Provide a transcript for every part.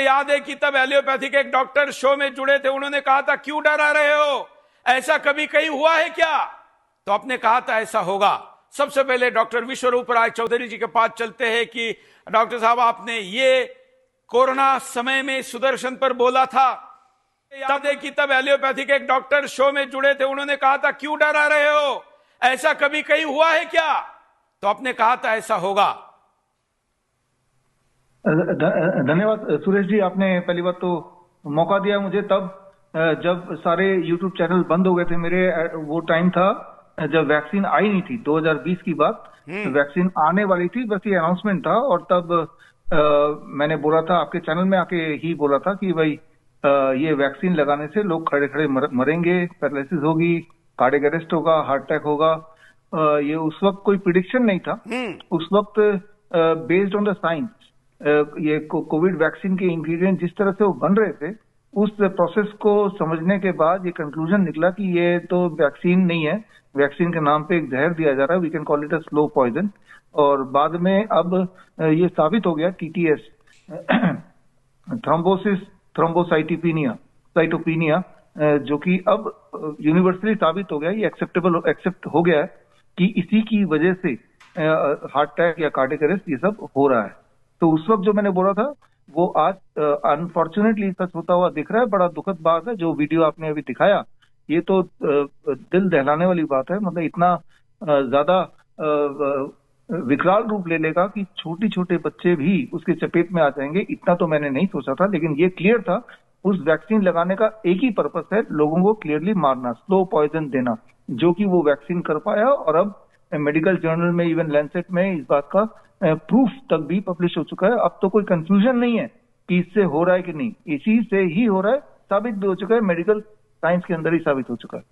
याद है कि तब एलियोपैथिक एक डॉक्टर शो में जुड़े थे, उन्होंने कहा था क्यों डरा रहे हो, ऐसा कभी कहीं हुआ है क्या? तो आपने कहा था ऐसा होगा। सबसे पहले डॉक्टर विश्वरूप राय चौधरी जी के पास चलते हैं कि डॉक्टर साहब, आपने ये कोरोना समय में सुदर्शन पर बोला था, याद है कि तब एलियोपैथिक एक डॉक्टर शो में जुड़े थे, उन्होंने कहा था क्यों डरा रहे हो, ऐसा कभी कहीं हुआ है क्या? तो आपने कहा था ऐसा होगा। धन्यवाद सुरेश जी, आपने पहली बात तो मौका दिया मुझे तब जब सारे यूट्यूब चैनल बंद हो गए थे मेरे। वो टाइम था जब वैक्सीन आई नहीं थी, 2020 की बात। वैक्सीन आने वाली थी, बस ये अनाउंसमेंट था। और तब मैंने बोला था, आपके चैनल में आके ही बोला था कि भाई ये वैक्सीन लगाने से लोग खड़े खड़े मरेंगे, पैरालिसिस होगी, कार्डियक अरेस्ट होगा, हार्ट अटैक होगा। ये उस वक्त कोई प्रिडिक्शन नहीं था। उस वक्त बेस्ड ऑन द साइंस ये कोविड वैक्सीन के इंग्रेडिएंट जिस तरह से वो बन रहे थे, उस प्रोसेस को समझने के बाद ये कंक्लूजन निकला कि ये तो वैक्सीन नहीं है, वैक्सीन के नाम पे एक जहर दिया जा रहा है, we can call it a slow poison. और बाद में अब ये साबित हो गया, टीटीएस थ्रोम्बोसिस साइटोपिनिया, जो कि अब यूनिवर्सली साबित हो गया, ये एक्सेप्ट हो गया है कि इसी की वजह से हार्ट अटैक या कार्डियक अरेस्ट ये सब हो रहा है। तो उस वक्त जो मैंने बोला था वो आज अनफॉर्चुनेटली सच होता हुआ दिख रहा है। बड़ा दुखद बात है। जो वीडियो आपने अभी दिखाया ये तो दिल दहलाने वाली बात है। मतलब इतना ज्यादा विकराल रूप ले लेगा कि छोटे छोटे बच्चे भी उसके चपेट में आ जाएंगे, इतना तो मैंने नहीं सोचा था। लेकिन ये क्लियर था, उस वैक्सीन लगाने का एक ही पर्पस है, लोगों को क्लियरली मारना, स्लो पॉइजन देना, जो कि वो वैक्सीन कर पाया। और अब मेडिकल जर्नल में, इवन लैंसेट में इस बात का प्रूफ तक भी पब्लिश हो चुका है। अब तो कोई कंफ्यूजन नहीं है कि इससे हो रहा है कि नहीं, इसी से ही हो रहा है, साबित भी हो चुका है, मेडिकल साइंस के अंदर ही साबित हो चुका है।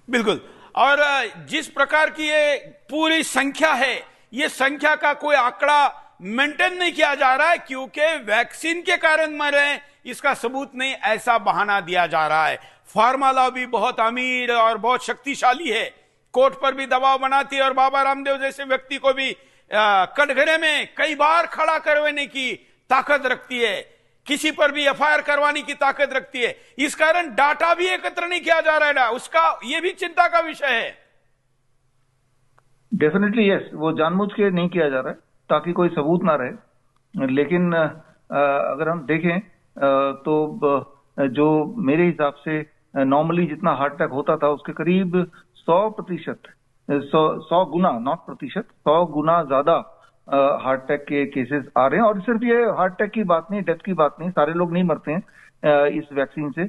बिल्कुल। और जिस प्रकार की ये पूरी संख्या है, ये संख्या का कोई आंकड़ा मेंटेन नहीं किया जा रहा है, क्योंकि वैक्सीन के कारण मर रहे हैं इसका सबूत नहीं, ऐसा बहाना दिया जा रहा है। फार्मा लॉबी बहुत अमीर और बहुत शक्तिशाली है, कोर्ट पर भी दबाव बनाती है और बाबा रामदेव जैसे व्यक्ति को भी कटघरे में कई बार खड़ा करवाने की ताकत रखती है, किसी पर भी एफआईआर करवाने की ताकत रखती है। इस कारण डाटा भी एकत्र नहीं किया जा रहा है, उसका ये भी चिंता का विषय है। डेफिनेटली यस, वो जानबूझ के नहीं किया जा रहा है ताकि कोई सबूत ना रहे। लेकिन अगर हम देखें तो जो मेरे हिसाब से नॉर्मली जितना हार्ट अटैक होता था उसके करीब 100% 100 गुना, नॉट प्रतिशत, 100 गुना ज्यादा हार्ट अटैक के केसेस आ रहे हैं। और सिर्फ ये हार्ट अटैक की बात नहीं, डेथ की बात नहीं, सारे लोग नहीं मरते हैं इस वैक्सीन से।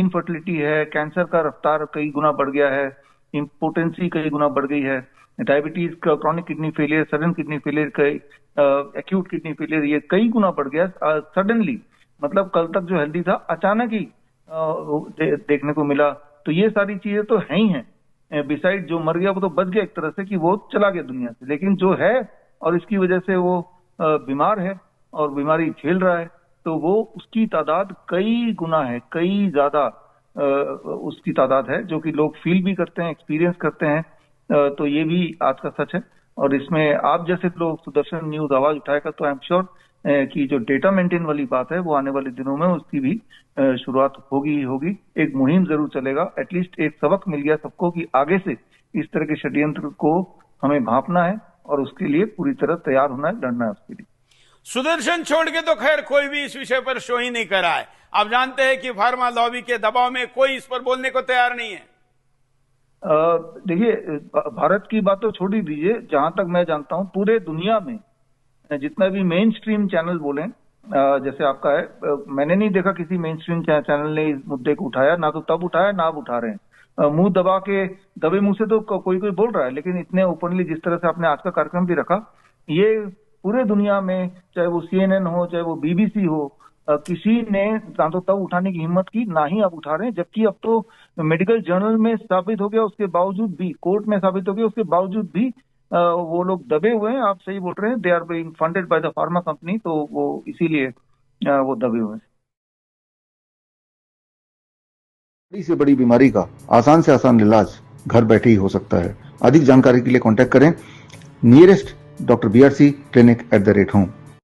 इनफर्टिलिटी है, कैंसर का रफ्तार कई गुना बढ़ गया है, इम्पोटेंसी कई गुना बढ़ गई है, diabetes, chronic kidney failure, sudden kidney failure, acute kidney failure, ये कई गुना बढ़ गया सडनली। मतलब कल तक जो हेल्दी था अचानक ही देखने को मिला। तो ये सारी चीजें तो है ही हैं। बिसाइड जो मर गया वो तो बच गया एक तरह से, कि वो चला गया दुनिया से, लेकिन जो है और इसकी वजह से वो बीमार है और बीमारी झेल रहा है, तो वो उसकी तादाद कई गुना है, कई ज्यादा उसकी तादाद है, जो कि लोग फील भी करते हैं, एक्सपीरियंस करते हैं। तो ये भी आज का सच है। और इसमें आप जैसे लोग सुदर्शन न्यूज आवाज उठाएगा तो आई एम श्योर कि जो डेटा मेंटेन वाली बात है वो आने वाले दिनों में उसकी भी शुरुआत होगी ही होगी। एक मुहिम जरूर चलेगा, एटलीस्ट एक सबक मिल गया सबको कि आगे से इस तरह के षड्यंत्र को हमें भांपना है और उसके लिए पूरी तरह तैयार होना है, लड़ना है उसके लिए। सुदर्शन छोड़ के तो खैर कोई भी इस विषय पर शो ही नहीं कर रहा है। आप जानते हैं कि फार्मा लॉबी के दबाव में कोई इस पर बोलने को तैयार नहीं है। देखिए, भारत की बात तो छोड़ ही दीजिए, जहां तक मैं जानता हूं पूरे दुनिया में जितना भी मेन स्ट्रीम चैनल बोले, जैसे आपका है, मैंने नहीं देखा किसी मेन स्ट्रीम चैनल ने इस मुद्दे को उठाया, ना तो तब उठाया ना अब उठा रहे हैं। मुंह दबा के, दबे मुंह से तो कोई कोई बोल रहा है, लेकिन इतने ओपनली जिस तरह से आपने आज का कार्यक्रम भी रखा, ये पूरे दुनिया में, चाहे वो CNN हो, चाहे वो BBC हो, किसी ने ना तो तब उठाने की हिम्मत की, ना ही अब उठा रहे हैं। जबकि अब तो मेडिकल जर्नल में साबित हो गया, उसके बावजूद भी, कोर्ट में साबित हो गया, उसके बावजूद भी वो लोग दबे हुए हैं। आप सही बोल रहे हैं, they are being funded by the pharma company, तो वो इसीलिए वो दबे हुए हैं। बड़ी से बड़ी बीमारी का आसान से आसान इलाज घर बैठे ही हो सकता है। अधिक जानकारी के लिए कांटेक्ट करें nearest Dr. BRC Clinic @ home।